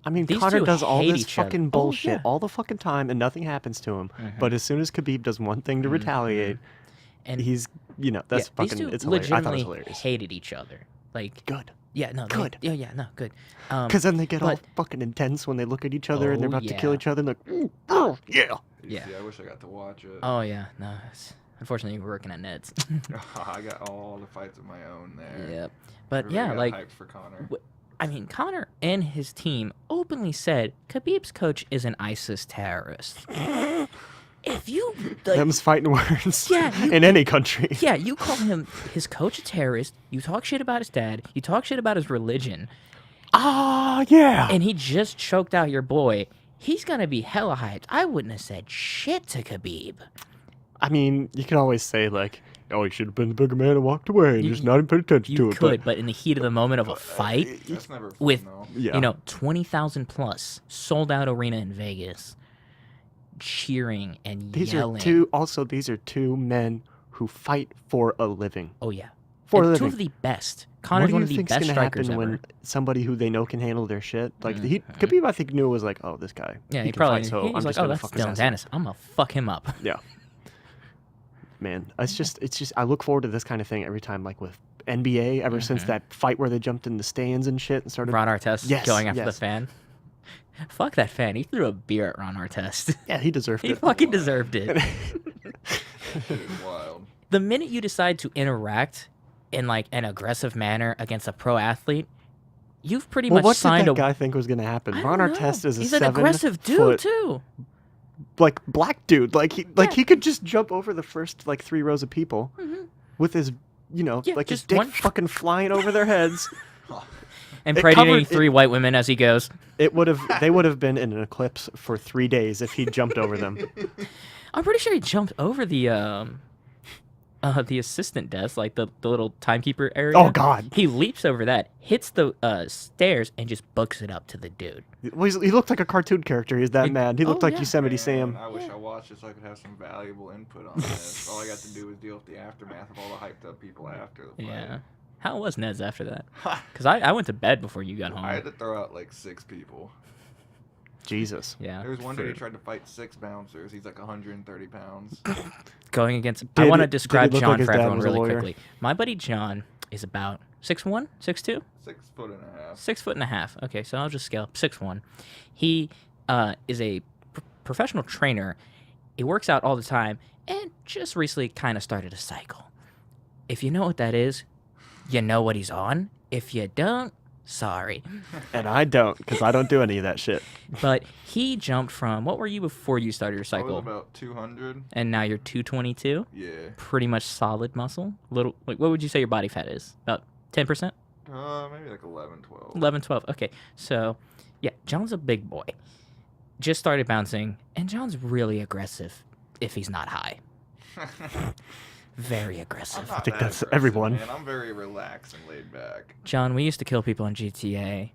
mean, these Conor two does all hate this each other. fucking Oh, bullshit yeah. all the fucking time, and nothing happens to him. But as soon as Khabib does one thing to retaliate, and he's, that's these fucking, two it's hilarious. I thought it was legitimately hilarious. hated each other. Like, Good. yeah, no, Good. Good. Because then they get all but- fucking intense when they look at each other and they're Oh, about to kill yeah. each other, and they're like, oh, yeah. Yeah. See, I wish I got to watch it. Oh yeah, no. Unfortunately, we're working at Ned's. I got all the fights of my own there. Yep. But Everybody yeah, got like, hyped for Conor. I mean, Conor and his team openly said Khabib's coach is an ISIS terrorist. If you like, Them's fighting words. Yeah, in any country. yeah, you call him his coach a terrorist. You talk shit about his dad. You talk shit about his religion, Ah, yeah. and he just choked out your boy. He's gonna be hella hyped. I wouldn't have said shit to Khabib. I mean, you can always say, like, oh, he should have been the bigger man and walked away and just not even paid attention to You it. could, but in the heat of the moment of a fight, That's never fun, with though. Yeah. 20,000 plus sold out arena in Vegas, cheering and These yelling. these are two men who fight for a living. Oh yeah, For a and two living. of the best. What Connor's do one you of the think's best gonna strikers happen ever. when somebody who they know can handle their shit? Like, Khabib, I think, knew was like, oh, this guy. Yeah, he he can probably fight, so he's I'm like, just oh, gonna that's fuck his Dylan ass up." Dennis. I'm gonna fuck him up. Yeah. Man, it's just I look forward to this kind of thing every time, like with NBA, ever since that fight where they jumped in the stands and shit and started. Ron Artest Yes, going after the yes. fan. Fuck that fan. He threw a beer at Ron Artest. Yeah, he deserved He it. fucking deserved it. Shit is wild. The minute you decide to interact in like an aggressive manner against a pro athlete, you've pretty Well, much what did signed that a. guy think was going to happen? I Ron don't know. Artest is a He's an aggressive dude 7 foot, too. like black dude. Like he Yeah. he could just jump over the first like 3 rows of people with his Yeah, like his just dick one- fucking flying over their heads. And It predating covered- 3 white women as he goes. They would have been in an eclipse for 3 days if he jumped over them. I'm pretty sure he jumped over the assistant desk, like the little timekeeper area. Oh God. He leaps over that, hits the stairs, and just books it up to the dude. Well, he looked like a cartoon character. He's that mad. He looked oh, like yeah. Yosemite Man, Sam. I wish I watched it so I could have some valuable input on this. All I got to do was deal with the aftermath of all the hyped up people after the fight. Yeah. How was Ned's after that? Because I went to bed before you got home. I had to throw out like 6 people. Jesus. Yeah. There was one day he tried to fight 6 bouncers. He's like 130 pounds. Going against. Did I want to it- did describe it look John like his for dad everyone was a really lawyer? quickly. My buddy John is about 6'1", 6'2", 6 foot and a half. 6 foot and a half. Okay, so I'll just scale up 6'1". He is a professional trainer. He works out all the time and just recently kind of started a cycle. If you know what that is, you know what he's on. If you don't, Sorry. And I don't, because I don't do any of that shit. But he jumped from, what were you before you started your I cycle? was about 200. And now you're 222? Yeah. Pretty much solid muscle. Little, like, what would you say your body fat is? About 10%? Maybe like 11, 12. 11, 12. Okay. So, yeah, John's a big boy. Just started bouncing, and John's really aggressive if he's not high. Very aggressive. I think that's everyone. Man. I'm very relaxed and laid back. John, we used to kill people in GTA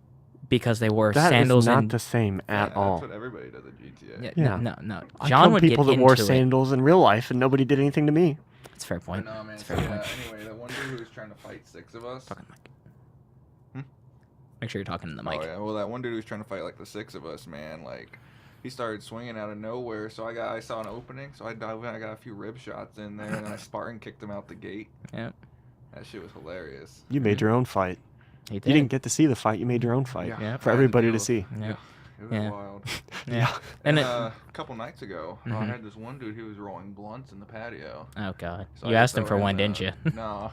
because they wore That sandals is not and the same at all. That's what everybody does at GTA. Yeah, Yeah. no. I John killed would people get that wore into it. sandals in real life, and nobody did anything to me. That's a fair point. But no, man. That's a fair point. Anyway, that one dude who was trying to fight 6 of us. Talking mic. Make sure you're talking in the mic. Oh yeah, well that one dude who was trying to fight like the 6 of us, man, like he started swinging out of nowhere. So I saw an opening, so I dove in. I got a few rib shots in there, and then I Spartan kicked him out the gate. Yep. That shit was hilarious. You made your own fight. He did. You didn't get to see the fight. You made your own fight Yeah. for everybody to see. Yeah. It was Yeah. wild. Yeah. And And a couple nights ago, I Mhm. had this one dude who was rolling blunts in the patio. Oh God. So You I had asked to him for throw one, him, didn't you? No,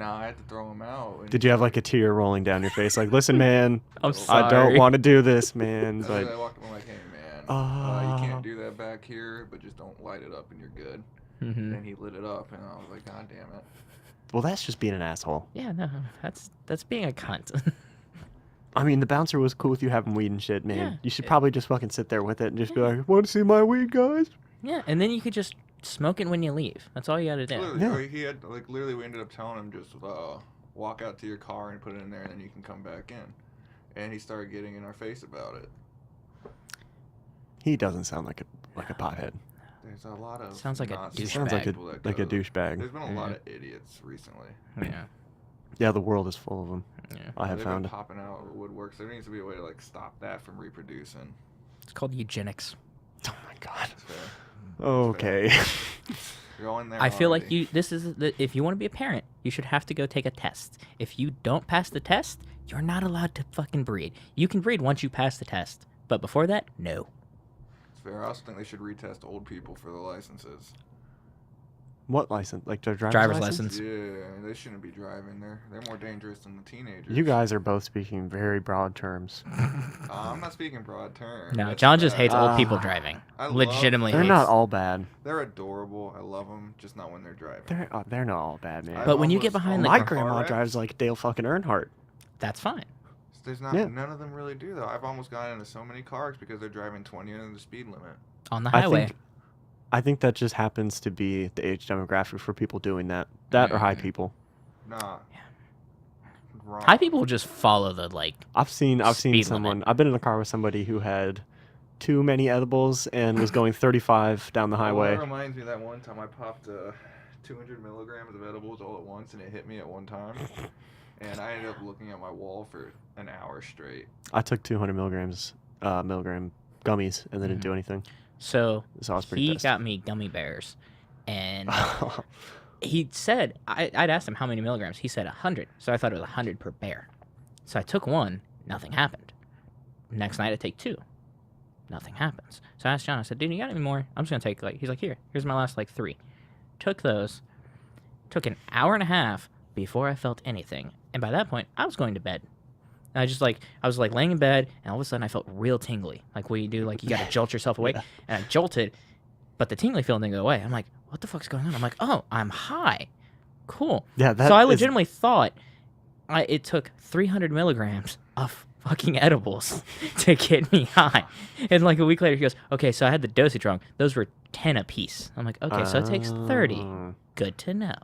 I had to throw him out. And Did you have like a tear rolling down your face? Like, listen, man, I'm I sorry. don't want to do this, man. I But walked up, I'm like, hey man, you can't do that back here, but just don't light it up and you're good. Mm-hmm. And he lit it up, and I was like, God damn it. well, that's just being an asshole. Yeah, no, that's being a cunt. I mean, the bouncer was cool with you having weed and shit, man. Yeah. You should probably just fucking sit there with it and just be like, want to see my weed, guys? Yeah, and then you could just smoke it when you leave. That's all you gotta do. Literally, Yeah. like, he had literally we ended up telling him just walk out to your car and put it in there, and then you can come back in. And he started getting in our face about it. He doesn't sound like a pothead. There's a lot of Sounds like a not douchebag. Sounds like people that a go- douchebag. There's been a lot Yeah. of idiots recently. Yeah. Yeah, the world is full of them. Yeah. I have They've found. been popping out of the woodworks. There needs to be a way to stop that from reproducing. It's called eugenics. Oh my god. That's fair. Okay. Go in there. I feel like already. if you want to be a parent, you should have to go take a test. If you don't pass the test, you're not allowed to fucking breed. You can breed once you pass the test, but before that, no. It's fair. I also think they should retest old people for the licenses. What license? Like their Driver's license? license. Yeah, they shouldn't be driving. They're more dangerous than the teenagers. You guys are both speaking very broad terms. I'm not speaking broad terms. No, That's John just bad. hates old people driving. I love- Legitimately They're hates. not all bad. They're adorable. I love them, just not when they're driving. They're not all bad, man. But when you get behind, my like, grandma car drives like Dale fucking Earnhardt. That's fine. There's not Yeah. none of them really do though. I've almost gotten into so many cars because they're driving 20 under the speed limit. On the highway. I think that just happens to be the age demographic for people doing that. That or high Mm. people. Nah. Wrong. High people just follow the I've seen Speed someone. limit. I've been in a car with somebody who had too many edibles and was going 35 down the Well, highway. that reminds me of that one time I popped 200 milligrams of edibles all at once, and it hit me at one time. And I ended up looking at my wall for an hour straight. I took 200 milligram gummies and they didn't Mhm. do anything. So So I was pretty he pissed. got me gummy bears, and he said I'd asked him how many milligrams. He said 100. So I thought it was 100 per bear. So I took one. Nothing happened. Next night I take 2. Nothing happens. So I asked John. I said, "Dude, you got any more? I'm just gonna take he's like, here's my last 3." Took those. Took an hour and a half before I felt anything. And by that point, I was going to bed. And I was laying in bed, and all of a sudden I felt real tingly. Like what you do, you gotta jolt yourself awake. Yeah. And I jolted, but the tingly feeling didn't go away. I'm like, what the fuck's going on? I'm like, oh, I'm high. Cool. Yeah, that So I is- legitimately thought it took 300 milligrams of fucking edibles to get me high. And a week later, he goes, okay, so I had the dosage wrong. Those were 10 apiece. I'm like, okay, so it takes 30. Oh. Good to know.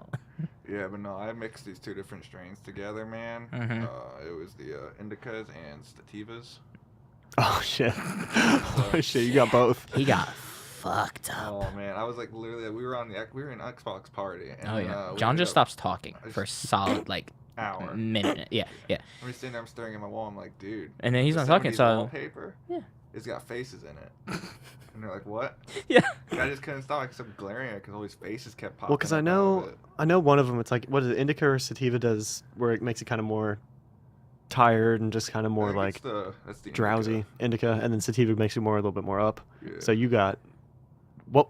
Yeah, but no, I mixed these 2 different strains together, man. Mhm. It was the indicas and sativas. Oh shit! Oh shit! You got both. He got fucked up. Oh man, I was literally we were in Xbox party. And Oh, then, yeah. we John ended just up- stops talking I for a just- solid, hour. minute. Yeah. I'm just sitting there, I'm staring at my wall. I'm like, dude. And then he's this not talking, 70s so... wallpaper. Yeah. It's got faces in it. And they're like, what? Yeah. And I just couldn't stop. I kept glaring at it because all these faces kept popping. Well, because I up out of know it. one of them. It's like what is it? Indica or sativa does where it makes it kind of more tired and just kind of more I think that's the drowsy. Indica, and then sativa makes you a little bit more up. indica. Yeah. So you got what?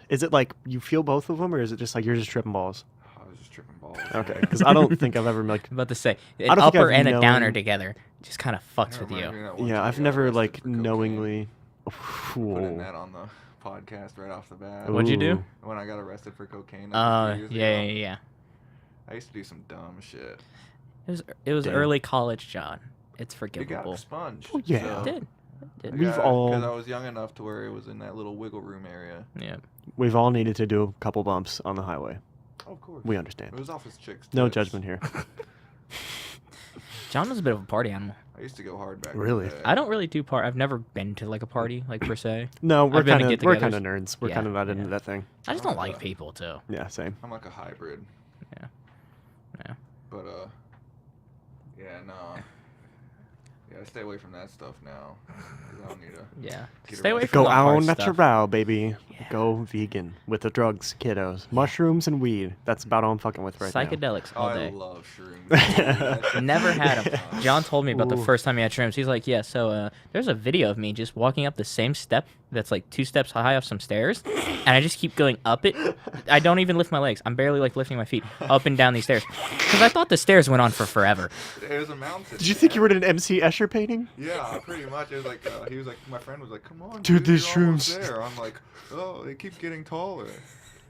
Is it like you feel both of them, or is it just like you're just tripping balls? I was was just tripping balls. Okay, because I don't think I've ever like. I'm about to say I an don't think upper I've and a known- downer together just kind of fucks That with reminds you. me of that one Yeah, time I've I got never arrested like for cocaine. knowingly. Putting that on the podcast right off the bat. What'd you do? Ooh. When I got arrested for cocaine. Like a few years Yeah, ago. yeah, yeah. I used to do some dumb shit. It was Damn. early college, John. It's It got forgivable. expunged. Oh, yeah. So It did. It did. We've all- Because I was young enough to where it was in that little wiggle room area. Yeah. We've all needed to do a couple bumps on the highway. Oh, of course. We understand. It was off his chicks. No tits. judgment here. John was a bit of a party animal. I used to go hard back. Really? In the day. I don't really do I've never been to like a party like per se. No, we're I've been to kind of get-togethers. nerds. We're Yeah, kind of not yeah. into that thing. I just don't like people too. Yeah, same. I'm like a hybrid. Yeah. Yeah. But yeah, no. Yeah, I stay away from that stuff now. 'Cause I don't need to. Yeah. Get Stay away arrested. from Go the hard out stuff. natural, baby. Yeah. Go vegan with the drugs, kiddos. Mushrooms and weed. That's about all I'm fucking with right now. Psychedelics Oh, all I day. love shrooms. That shit's Never had them. awesome. John told me about the Ooh. first time he had shrooms. He's like, yeah, so there's a video of me just walking up the same step that's like 2 steps high up some stairs, and I just keep going up it. I don't even lift my legs. I'm barely like lifting my feet up and down these stairs because I thought the stairs went on for forever. It was a mountain. Did you think you were in an MC Escher painting? Yeah, pretty much. It was like he was like, my friend was like, "Come on, Dude, dude, these you're almost shrooms." there." I'm like, "Oh, they keep getting taller."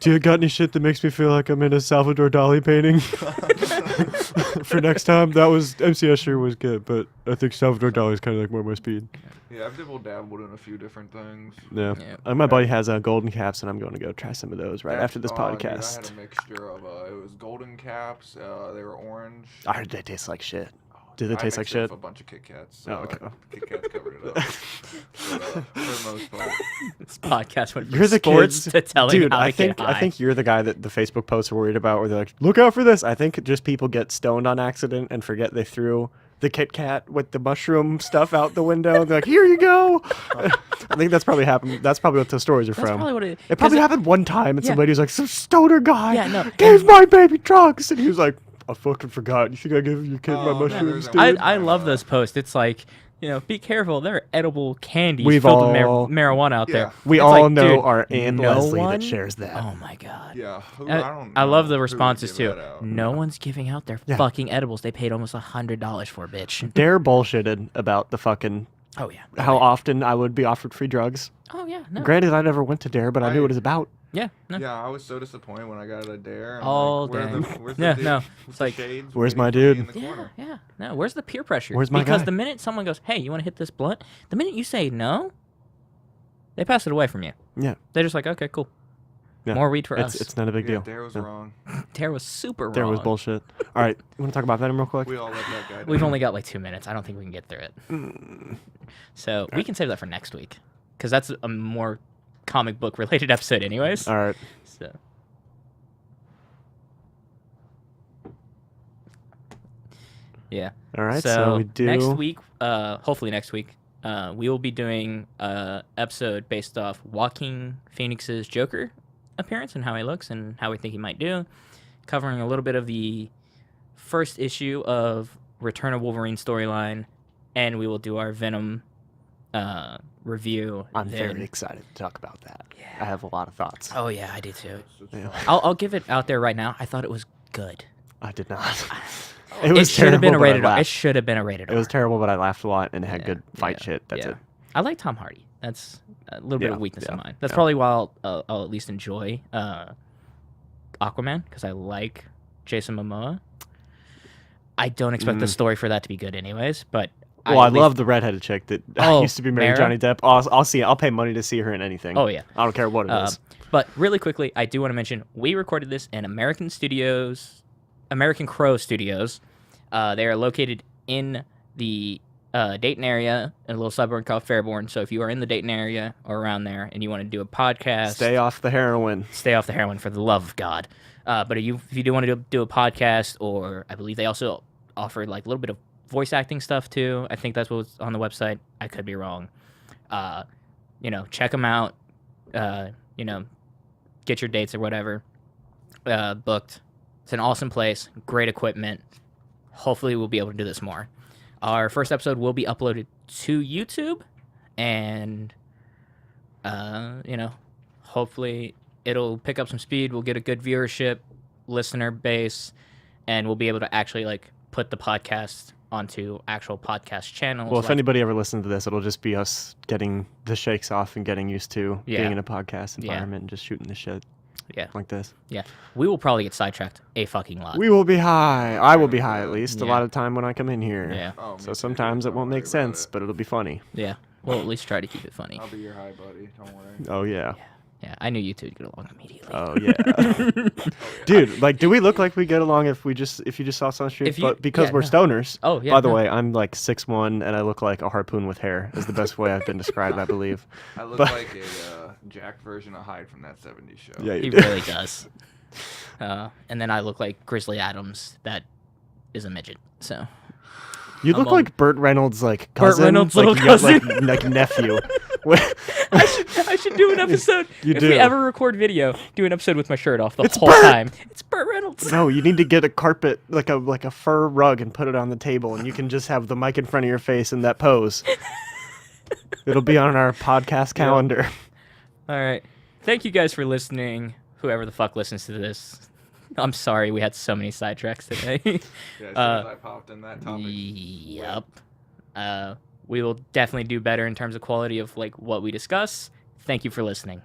Do you got any shit that makes me feel like I'm in a Salvador Dali painting? For next time, that was MC Escher was good, but I think Salvador Dali is kind of like more my speed. Yeah, I've dabbled in a few different things. Yeah. Yeah. My buddy has golden caps, and I'm going to go try some of those right after this Dude, I podcast. had a mixture of it was golden caps. They were orange. I heard they taste like shit. Do they I taste like mixed it with shit? A bunch of Kit Kats. So Oh, okay. Kit Kats covered it up. For the most part. This podcast went from You're the sports kids, to telling dude. how I to think get high. I think you're the guy that the Facebook posts are worried about, where they're like, "Look out for this." I think just people get stoned on accident and forget they threw the Kit Kat with the mushroom stuff out the window. They're like, "Here you go." I think that's probably happened. That's probably what those stories are That's from. probably what it. It probably 'cause happened one time, and Yeah. some lady was like, "Some stoner guy Yeah, no, gave and- my baby drugs," and he was like, "I fucking forgot. You think I gave your kid my Oh, no, mushrooms, there's dude?" a- I love those posts. It's like, be careful. There are edible candies We've filled with all- marijuana out there. Yeah. We It's all like, know dude, our Aunt no Leslie one- that shares that. Oh my god. Yeah. Who, I love the know who would responses give too. that out. No one's giving out their Yeah. fucking edibles. They paid almost $100 for, bitch. Dare bullshitted about the fucking Oh yeah. how often I would be offered free drugs. Oh yeah. No. Granted, I never went to Dare, but I knew I- what it's about. Yeah. No. Yeah, I was so disappointed when I got a dare. I'm All like, where day. Where's Yeah, the no, dude with it's the like, shades where's waiting my for me dude? in the Yeah, corner? yeah. No, where's the peer pressure? Where's my because guy? the minute someone goes, "Hey, you want to hit this blunt?" The minute you say no, they pass it away from you. Yeah. They're just like, "Okay, cool. Yeah. More weed for us." It's not a big Yeah, deal. Dare was No. wrong. Dare was super Dare wrong. was bullshit. All right, you want to talk about Venom real quick? We all let that guy down. We've only got like 2 minutes. I don't think we can get through it. Mm. So we can save that for next week, because that's a more comic book related episode, anyways. All right. So. Yeah. All right. So, we do. next week, hopefully next week, we will be doing an episode based off Joaquin Phoenix's Joker appearance and how he looks and how we think he might do, covering a little bit of the first issue of Return of Wolverine storyline, and we will do our Venom review. I'm then. very excited to talk about that. Yeah. I have a lot of thoughts. Oh yeah, I do too. Yeah. I'll give it out there right now. I thought it was good. I did not. It should have been a terrible, but I rated R. It laughed. should have been a rated R. It was terrible, but I laughed a lot and it had Yeah, good fight yeah, shit. That's yeah. it. I like Tom Hardy. That's a little bit Yeah, of weakness of yeah, mine. That's yeah. probably why I'll at least enjoy Aquaman, because I like Jason Momoa. I don't expect the story for that to be good anyways, but Well, I at least- love the redheaded chick that Oh, used to be married to Mara? Johnny Depp. I'll see. I'll pay money to see her in anything. Oh yeah. I don't care what it is. But really quickly, I do want to mention we recorded this in American Crow Studios. They are located in the Dayton area, in a little suburb called Fairborn. So if you are in the Dayton area or around there and you want to do a podcast, Stay off the heroin. stay off the heroin for the love of God. But if you do want to do a podcast, or I believe they also offer like a little bit of voice acting stuff too. I think that's what's on the website. I could be wrong. Check them out. Get your dates or whatever booked. It's an awesome place. Great equipment. Hopefully we'll be able to do this more. Our first episode will be uploaded to YouTube, and hopefully it'll pick up some speed. We'll get a good viewership. listener base, and we'll be able to actually like put the podcast onto actual podcast channels. Well, if like, anybody ever listens to this, it'll just be us getting the shakes off and getting used to being in a podcast environment and just shooting the shit like this. Yeah. We will probably get sidetracked a fucking lot. We will be high. I will be high at least a lot of time when I come in here. Yeah. Oh, So sometimes it won't make sense, but it'll be funny. Yeah. We'll at least try to keep it funny. I'll be your high buddy. Don't worry. Oh, yeah. Yeah, I knew you two would get along immediately. Oh, yeah. Dude, like, do we look like we get along if you just saw us on the street? But because we're stoners. Oh, yeah. By the way, I'm like 6'1", and I look like a harpoon with hair is the best way I've been described, I believe. I look like a Jack version of Hyde from that 70s show. Yeah, He do. really does. And then I look like Grizzly Adams, that is a midget. So You look like Burt Reynolds' like cousin, Burt Reynolds' like, little cousin. like nephew. I should do an episode. If we ever record video, do an episode with my shirt off the whole time. It's Burt Reynolds. No, you need to get a carpet, like a fur rug, and put it on the table, and you can just have the mic in front of your face in that pose. It'll be on our podcast calendar. All right. Thank you guys for listening. Whoever the fuck listens to this. I'm sorry we had so many sidetracks today. Yeah, as soon as I popped in that topic. Yep. We will definitely do better in terms of quality of like what we discuss. Thank you for listening.